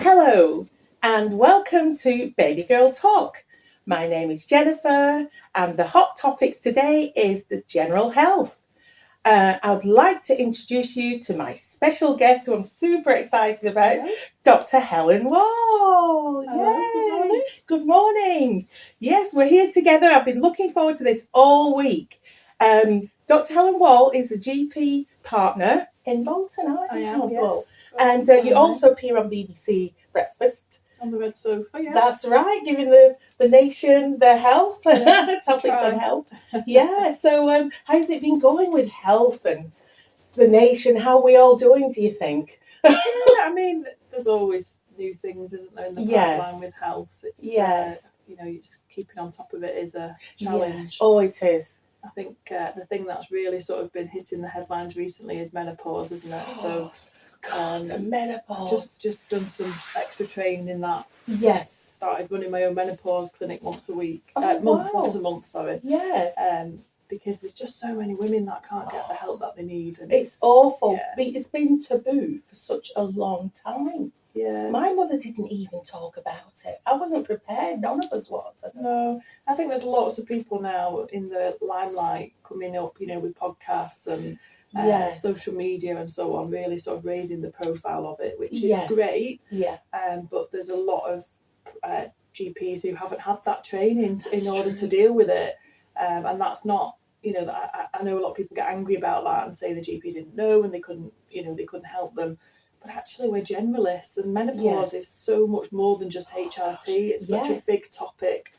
Hello and welcome to Bbygirltalk. My name is Jennifer and the hot topics today is the general health. I'd like to introduce you to my special guest who I'm super excited about, Dr. Helen Wall. Hello, good morning. Good morning. Yes, we're here together. I've been looking forward to this all week. Dr. Helen Wall is a GP partner in Bolton, aren't you? I am, yes. And you also appear on BBC Breakfast. On the red sofa, yeah. That's right, giving the nation their health, topics on health. Yeah, so how's it been going with health and the nation? How are we all doing, do you think? Yeah, I mean, there's always new things, isn't there, in the pipeline with health. It's, just keeping on top of it is a challenge. Yeah. Oh, it is. I think the thing that's really sort of been hitting the headlines recently is menopause, isn't it? So, the menopause. Just done some extra training in that. Yes. Started running my own menopause clinic once a week. Wow. Once a month, sorry. Yes. Because there's just so many women that can't get the help that they need. And it's awful. Yeah. It's been taboo for such a long time. Yeah. My mother didn't even talk about it. I wasn't prepared. None of us was. I think there's lots of people now in the limelight coming up, with podcasts and social media and so on, really sort of raising the profile of it, which is great. Yeah. But there's a lot of GPs who haven't had that training in order to deal with it. And that's not, I know a lot of people get angry about that and say the GP didn't know and they couldn't help them. But actually we're generalists, and menopause is so much more than just HRT. It's such a big topic,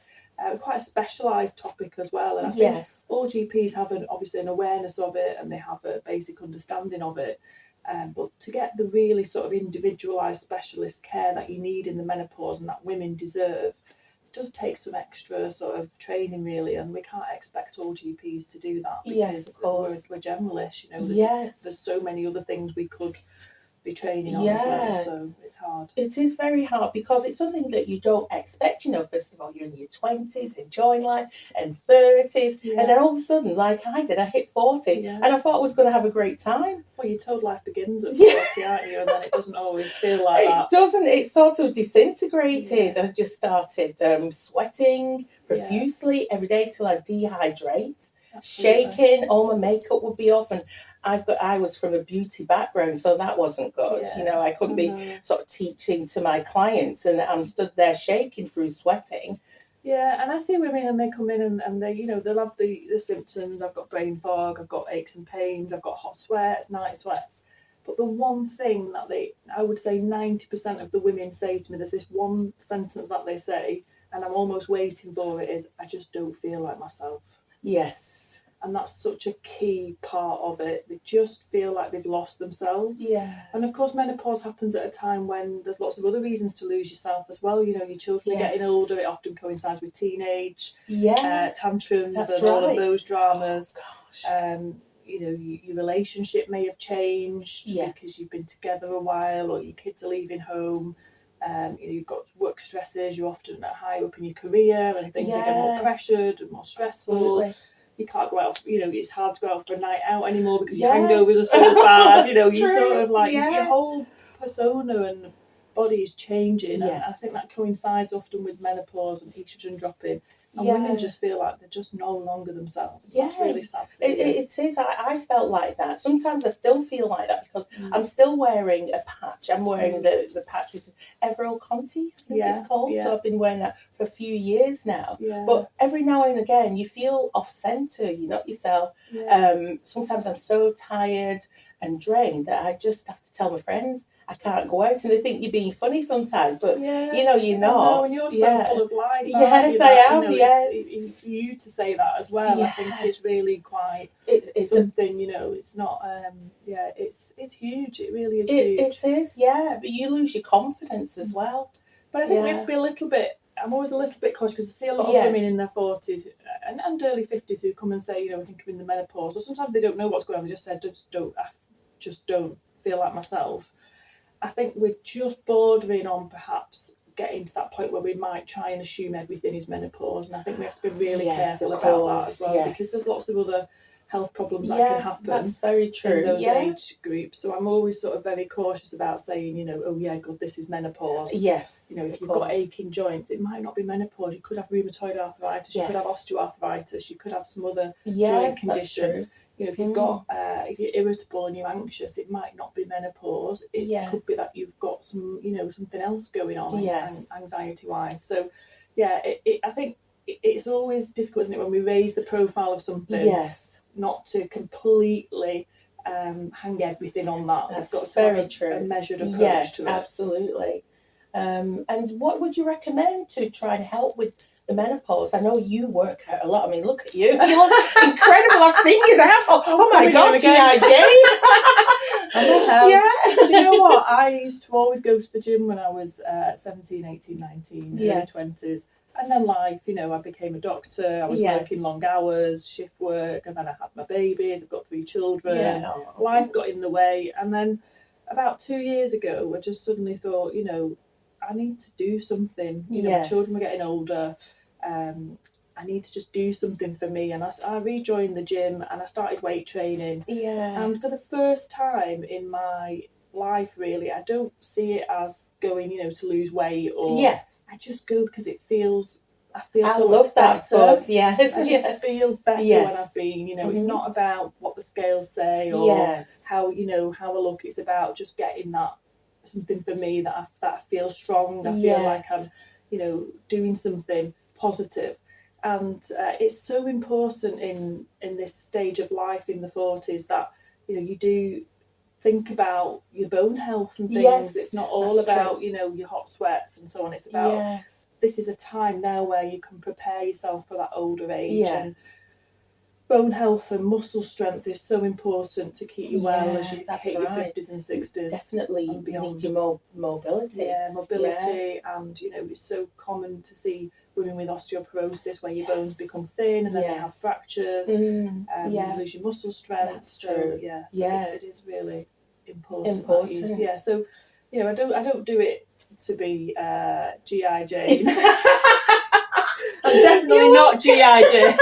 quite a specialised topic as well. And I think all GPs have obviously an awareness of it and they have a basic understanding of it. But to get the really sort of individualised specialist care that you need in the menopause and that women deserve, does take some extra sort of training really, and we can't expect all GPs to do that because we're generalists, there's so many other things we could be training on as well, so it's hard. It is very hard because it's something that you don't expect, first of all you're in your 20s enjoying life and 30s and then all of a sudden, like I did, I hit 40 and I thought I was going to have a great time. Well, you're told life begins at 40, aren't you? And then it doesn't always feel like that. It doesn't, it sort of disintegrated. I just started sweating profusely every day till I dehydrate. Shaking, all my makeup would be off, and I was from a beauty background, so that wasn't good. I couldn't be sort of teaching to my clients, and I'm stood there shaking through sweating. Yeah, and I see women and they come in and they, they'll have the symptoms. I've got brain fog, I've got aches and pains, I've got hot sweats, night sweats. But the one thing that I would say 90% of the women say to me, there's this one sentence that they say, and I'm almost waiting for it, is, I just don't feel like myself. Yes. And that's such a key part of it. They just feel like they've lost themselves. Yeah. And of course, menopause happens at a time when there's lots of other reasons to lose yourself as well. Your children are getting older. It often coincides with teenage tantrums all of those dramas. Oh, gosh. Your relationship may have changed because you've been together a while, or your kids are leaving home. You've got work stresses. You're often higher up in your career, and things are getting more pressured and more stressful. Absolutely. You can't go out, it's hard to go out for a night out anymore because your hangovers are so bad, you sort of like, your whole persona and body is changing. And I think that coincides often with menopause and estrogen dropping. And women just feel like they're just no longer themselves. That's really sad to hear. It is. I felt like that. Sometimes I still feel like that because I'm still wearing a patch. I'm wearing the patch which is Everil Conti, I think it's called. So I've been wearing that for a few years now. But every now and again you feel off centre, you're not yourself. Sometimes I'm so tired and drained that I just have to tell my friends I can't go out, and they think you're being funny sometimes, but you're not. No, and you're so full of life. Yes, I am. It's for you to say that as well. I think it's really quite it's something. It's not. It's huge. It really is huge. It is. Yeah, but you lose your confidence as well. But I think we have to be a little bit. I'm always a little bit cautious because I see a lot of women in their 40s and early 50s who come and say, I think I'm in the menopause, or sometimes they don't know what's going on. They just said, I just don't feel like myself. I think we're just bordering on perhaps getting to that point where we might try and assume everything is menopause, and I think we have to be really careful about that as well, because there's lots of other health problems that can happen. That's very true. In those age groups. So I'm always sort of very cautious about saying, you know, oh yeah, God, this is menopause. Yes. You know, if you've got aching joints, it might not be menopause. You could have rheumatoid arthritis, you could have osteoarthritis, you could have some other joint condition. You know, if you've got, if you're irritable and you're anxious, it might not be menopause. It could be that you've got some, you know, something else going on, anxiety-wise. So, yeah, I think it's always difficult, isn't it, when we raise the profile of something, not to completely hang everything on that. That's got to very have true. A measured approach to it. Absolutely. And what would you recommend to try and help with the menopause? I know you work out a lot. I mean, look at you. You look incredible. I've seen you there. Oh my God, G.I. Yeah. Do you know what? I used to always go to the gym when I was 17, 18, 19, early 20s. And then life, you know, I became a doctor. I was working long hours, shift work, and then I had my babies. I've got 3 children. Life got in the way. And then about 2 years ago, I just suddenly thought, you know, I need to do something. You know, my children were getting older. I need to just do something for me. And I rejoined the gym and I started weight training. And for the first time in my life, really, I don't see it as going, you know, to lose weight or I just go because it feels I so love that better. buzz, I just feel better when I've been, you know, it's not about what the scales say or how, you know, how I look. It's about just getting that something for me that I feel strong. I feel like I'm, you know, doing something positive. And it's so important in this stage of life in the 40s that, you know, you do think about your bone health and things. It's not all about, you know, your hot sweats and so on. It's about this is a time now where you can prepare yourself for that older age. And bone health and muscle strength is so important to keep you well as you hit your 50s and 60s. Definitely, and beyond. You need your mobility. Mobility, and you know, it's so common to see women with osteoporosis where your bones become thin and then they have fractures. You lose your muscle strength. That's true. It is really important. So you know, I don't do it to be G.I. Jane. I'm definitely not G.I. Jane.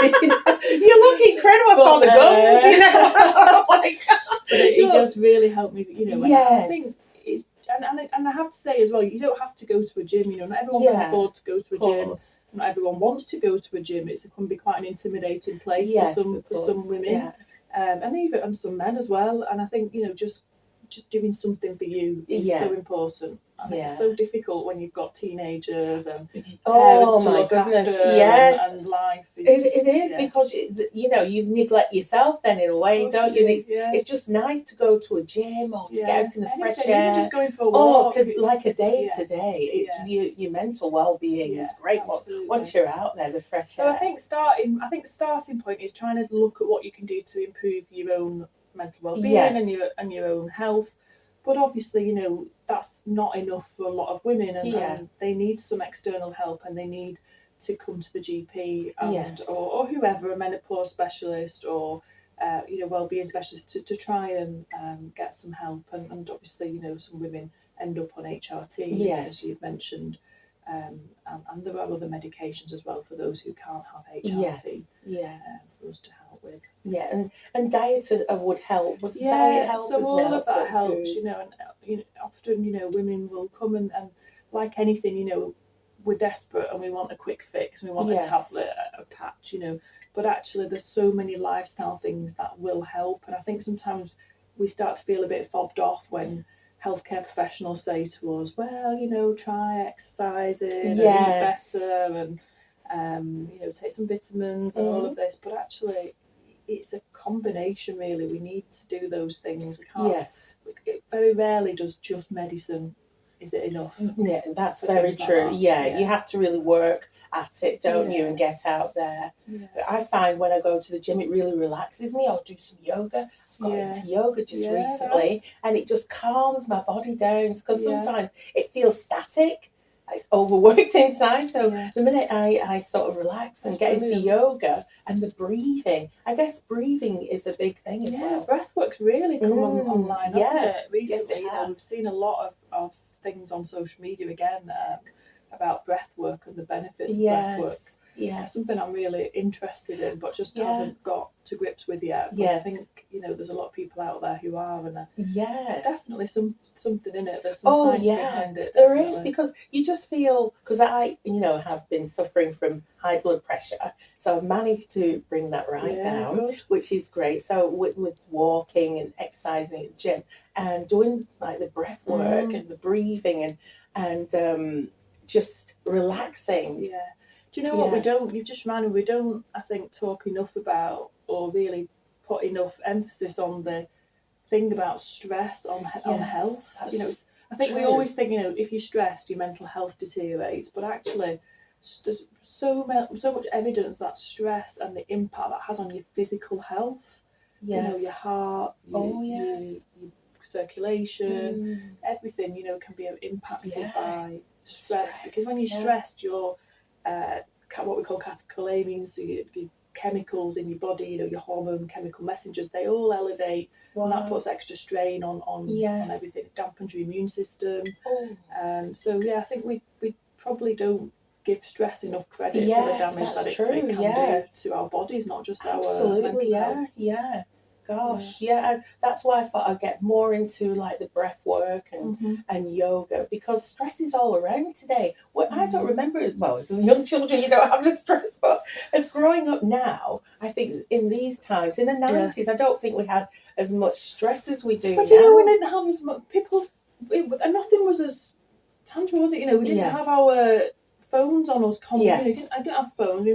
You look incredible. I saw the guns, you know. Oh my God. But it does really help me, you know. And I think it's, and I have to say as well, you don't have to go to a gym, you know. Not everyone can afford to go to a gym. Not everyone wants to go to a gym. It can be quite an intimidating place for some women, and even some men as well. And I think, you know, just doing something for you is so important. And it's so difficult when you've got teenagers and parents to look after and life. It is because, you know, you neglect yourself then in a way, don't you? It's just nice to go to a gym or to get out in the fresh air. Just going for a walk. Like a day to day. Your mental well-being is great once you're out there, the fresh air. So I think starting point is trying to look at what you can do to improve your own mental well-being and your own health. But obviously, you know, that's not enough for a lot of women, and they need some external help, and they need to come to the GP and or whoever, a menopause specialist or you know, well-being specialist to try and get some help. And obviously, you know, some women end up on HRT, as you've mentioned, and there are other medications as well for those who can't have HRT. For us to help with. And diet would help. Diet help so as all well? Of that helps, you know, and you know, often, you know, women will come and like anything, you know, we're desperate and we want a quick fix and we want a tablet, a patch, you know, but actually there's so many lifestyle things that will help. And I think sometimes we start to feel a bit fobbed off when healthcare professionals say to us, well, you know, try exercising and eat better and you know, take some vitamins and all of this, but actually it's a combination really. We need to do those things. We can't it very rarely does just medicine, is it enough? Yeah, that's very true. Like that. You have to really work at it, don't you, and get out there. But I find when I go to the gym, it really relaxes me. I'll do some yoga. I've got into yoga just recently, and it just calms my body down, because sometimes it feels static. It's overworked inside. So the minute I sort of relax and get into yoga and the breathing, I guess breathing is a big thing as well. Breathwork's really come online, hasn't it? Recently, you know, we've seen a lot of things on social media again. about breath work and the benefits of breath work. Yeah. It's something I'm really interested in, but just haven't got to grips with yet. But I think, there's a lot of people out there who are, and there's definitely something in it. There's some science behind it. There is, because you just feel, because I, have been suffering from high blood pressure, so I've managed to bring that down, good. Which is great. So with walking and exercising at the gym and doing like the breath work and the breathing and just relaxing. Yeah. Do you know what you've just reminded me, we don't, I think, talk enough about or really put enough emphasis on the thing about stress on health. I think we always think, if you're stressed, your mental health deteriorates, but actually there's so much evidence that stress and the impact that has on your physical health, your heart, your circulation, everything, can be impacted by stress. Because when you're stressed, you're what we call catecholamines, so your chemicals in your body, your hormone chemical messengers, they all elevate, and that puts extra strain on everything. It dampens your immune system. I think we probably don't give stress enough credit for the damage that it can do to our bodies, not just our mental health. Gosh, that's why I thought I'd get more into like the breath work and yoga, because stress is all around today. Well, I don't remember, as young children you don't have the stress, but as growing up now, I think in these times, in the 90s, I don't think we had as much stress as we do now. But we didn't have as much, and nothing was as tangible, was it? We didn't have our phones on us constantly. I didn't have phones.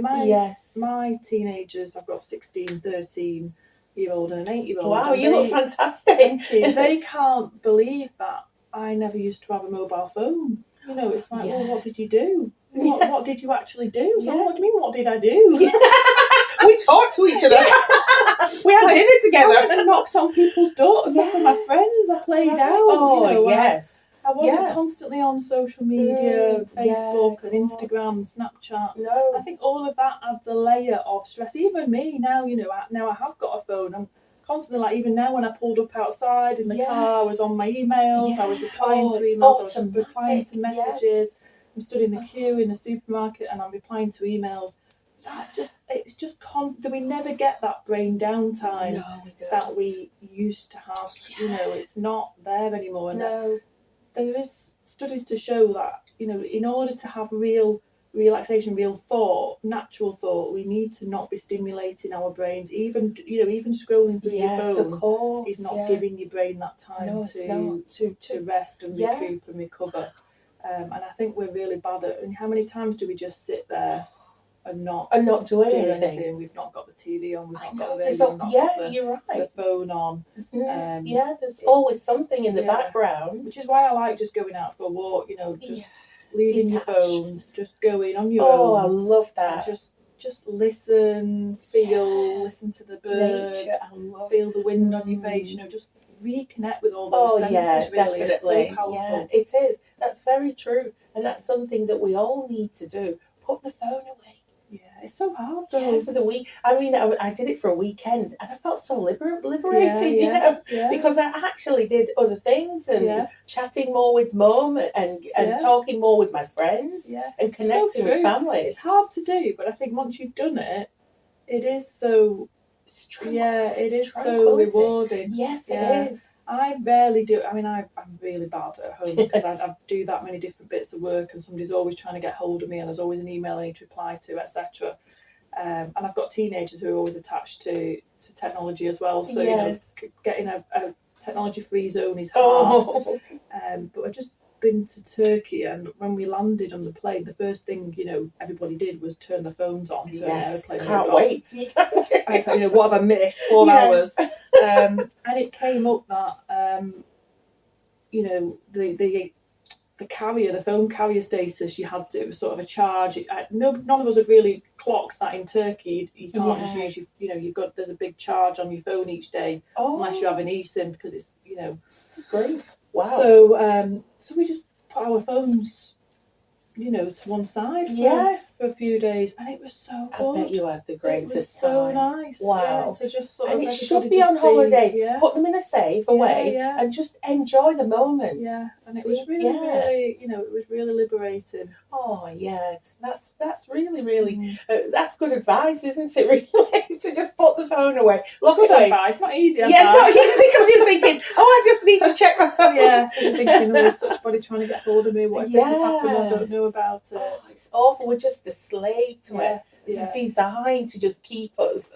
My teenagers, I've got 16, 13 year old and an 8-year-old. Wow, you look fantastic. They can't believe that I never used to have a mobile phone. It's like, well, what did you do? What did you actually do? So what do you mean, what did I do? We talked to each other. We had dinner together. I went and knocked on people's doors for my friends. I played out. I wasn't constantly on social media, Facebook and Instagram, Snapchat. No. I think all of that adds a layer of stress. Even me now, now I have got a phone. I'm constantly, like, even now when I pulled up outside in the car, I was on my emails, I was replying to emails, I was replying to messages. I'm stood in the queue in the supermarket and I'm replying to emails. We never get that brain downtime that we used to have. It's not there anymore. And there is studies to show that, in order to have real relaxation, real thought, natural thought, we need to not be stimulating our brains. Even scrolling through your phone is not giving your brain that time to rest and recoup and recover. And I think we're really bad at. And how many times do we just sit there and not doing anything? We've not got the TV on. We've not got the radio. The phone on. There's always something in the background. Which is why I like just going out for a walk. Just leaving your phone, just going on your own. Oh, I love that. Just listen, listen to the birds, feel the wind on your face. Just reconnect with all those senses. Really, definitely. It's so powerful. Yeah, it is. That's very true, and that's something that we all need to do. Put the phone away. Yeah, it's so hard though. For the week. I mean, I did it for a weekend and I felt so liberated, because I actually did other things and chatting more with mum and talking more with my friends and connecting with family. It's hard to do, but I think once you've done it, it is so... it is so rewarding. Yes, it is. I rarely do. I mean, I'm really bad at home because I do that many different bits of work and somebody's always trying to get hold of me and there's always an email I need to reply to, etc. And I've got teenagers who are always attached to technology as well. So, getting a technology-free zone is hard. But I've just been to Turkey, and when we landed on the plane, the first thing, everybody did was turn the phones on, turn the airplane mode can't wait. I was like, what have I missed? 4 hours. And it came up that, the carrier, the phone carrier status you had to, it was sort of a charge. None of us had really clocked that in Turkey. You can't just use, there's a big charge on your phone each day unless you have an eSIM because it's, Great. Wow. So we just put our phones, to one side for a few days, and it was so good. I bet you had the greatest time. It was so nice. Wow. To just sort and of it should be on holiday. Put them in a safe away and just enjoy the moment. Yeah, and it was really, it was really liberating. Oh yes, that's really, really that's good advice, isn't it? Really, to just put the phone away, lock it away. Advice, not easy advice. Yeah, not easy because you're thinking, I just need to check my phone. Yeah, you're thinking, there's such body trying to get hold of me. What if this has happened? I don't know about it. Oh, it's awful. We're just a slave to it. It's designed to just keep us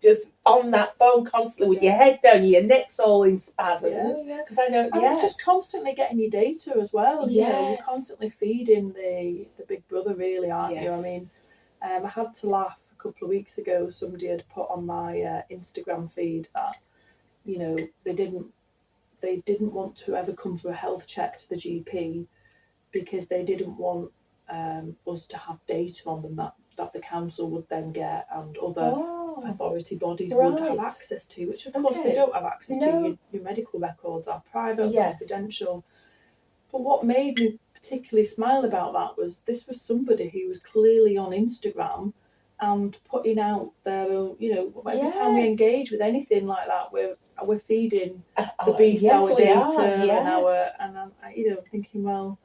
just on that phone constantly with your head down, your neck's all in spasms. Because I know, it's just constantly getting your data as well. You're constantly feeding the Big Brother, really, aren't you? I mean, I had to laugh a couple of weeks ago. Somebody had put on my Instagram feed that they didn't want to ever come for a health check to the GP because they didn't want us to have data on them that the council would then get and other authority bodies would have access to, which of course they don't have access to. Your medical records are private, confidential. But what made me particularly smile about that was this was somebody who was clearly on Instagram and putting out their own, every time we engage with anything like that, we're feeding the beast our data and I'm thinking, well,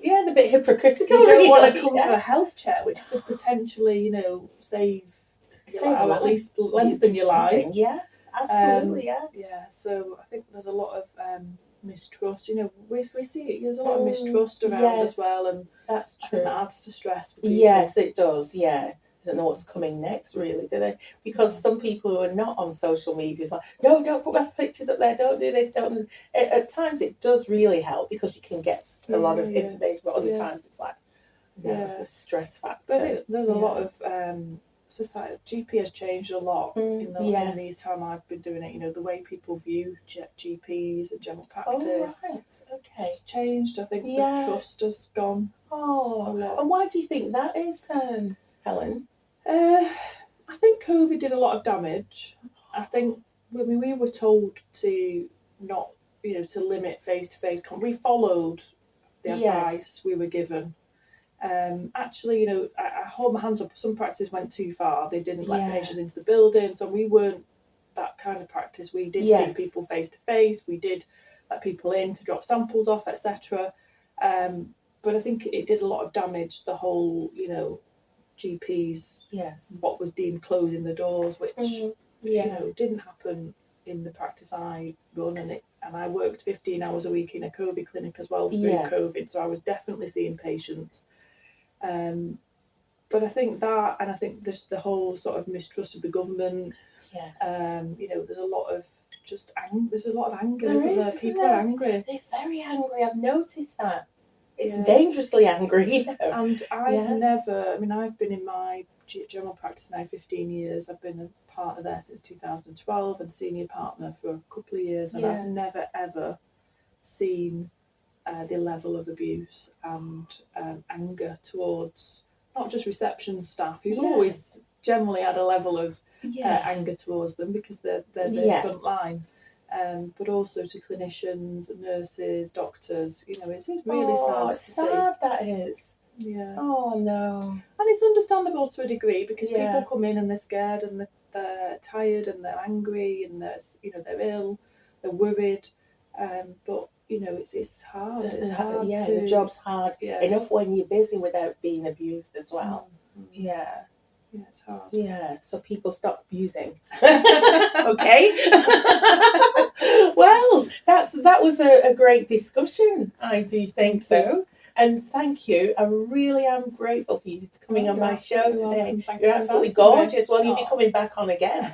they're a bit hypocritical. You don't want to come for a health check, which could potentially, save your life, or at least lengthen your life. Yeah, absolutely. Yeah. So I think there's a lot of mistrust. We see it. There's a lot of mistrust around as well, and that's true. That adds to stress for people. Yes, it does. Yeah. They don't know what's coming next, really, do they? Because some people who are not on social media is like, no, don't put my pictures up there, don't do this, don't. At times it does really help because you can get a lot of information, but other times it's like, the stress factor. But there's a lot of society. GP has changed a lot in the time I've been doing it. The way people view GPs and general practice. Oh, right, okay. It's changed. I think the trust has gone. Oh, a lot. And why do you think that is, Helen? I think COVID did a lot of damage. I think we were told to not, to limit face-to-face. We followed the advice we were given. Actually, I hold my hands up. Some practices went too far. They didn't let patients into the building, so we weren't that kind of practice. We did see people face-to-face. We did let people in to drop samples off, etc. But I think it did a lot of damage. The whole, GPs, what was deemed closing the doors, which didn't happen in the practice I run, and I worked 15 hours a week in a COVID clinic as well through COVID, so I was definitely seeing patients. But I think that, and I think there's the whole sort of mistrust of the government. There's a lot of there's a lot of anger, isn't there? People are angry. They're very angry. I've noticed that. It's dangerously angry. And I've been in my general practice now 15 years. I've been a partner there since 2012 and senior partner for a couple of years, and I've never ever seen the level of abuse and anger towards not just reception staff, who've always generally had a level of anger towards them because they're the front line. But also to clinicians, nurses, doctors. It's really sad. It's sad, that is. Yeah. Oh no. And it's understandable to a degree because people come in and they're scared and they're tired and they're angry and they're ill, they're worried. But it's hard. It's hard. Yeah, the job's hard enough when you're busy without being abused as well. Yeah. Yeah, it's hard. Yeah, so people stop abusing. Okay. Well, that was a great discussion. I do think so. And thank you. I really am grateful for you coming on my show today. You're absolutely gorgeous. Well, you'll be coming back on again.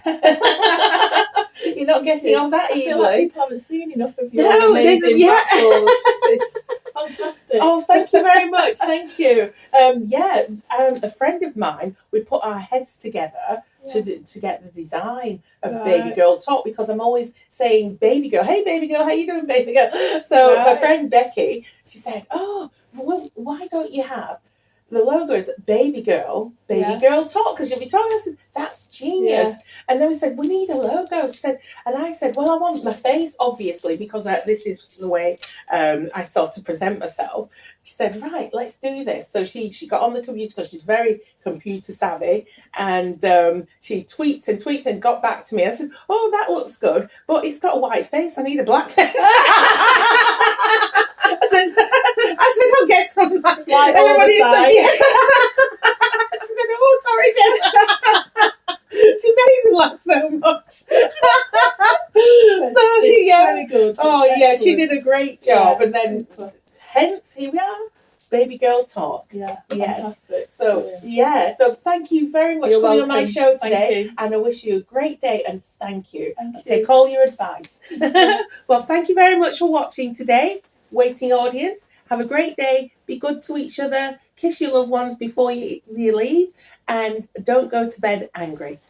You're not getting on that easily. I feel like people haven't seen enough of your amazing background. It's fantastic. Oh, thank you very much. Thank you. A friend of mine, we put our heads together to get the design of Bbygirltalk, because I'm always saying baby girl, hey baby girl, how you doing, baby girl? So my friend Becky, she said, oh, well, why don't you have the logo is Baby Girl Talk, because you'll be talking. I said, that's genius. And then we said, we need a logo. She said, and I said, well, I want my face, obviously, because this is the way I sort of present myself. She said, right, let's do this. So she got on the computer, because she's very computer savvy, and she tweaked and got back to me. I said, oh, that looks good, but it's got a white face. I need a black face. I said, I'll get some. Slide over the side. Yes. She said, oh, sorry, Jess. She made me laugh so much. It's very good. Oh, Excellent. yeah, she did a great job. Yeah. And then, hence, here we are. Baby Girl Talk. Yeah, yes. Fantastic. So, Brilliant. so thank you very much You're for being welcome. on my show today. Thank you. And I wish you a great day, and thank you. Thank you. Take all your advice. Well, thank you very much for watching today. Waiting audience, have a great day. Be good to each other. Kiss your loved ones before you leave. And don't go to bed angry.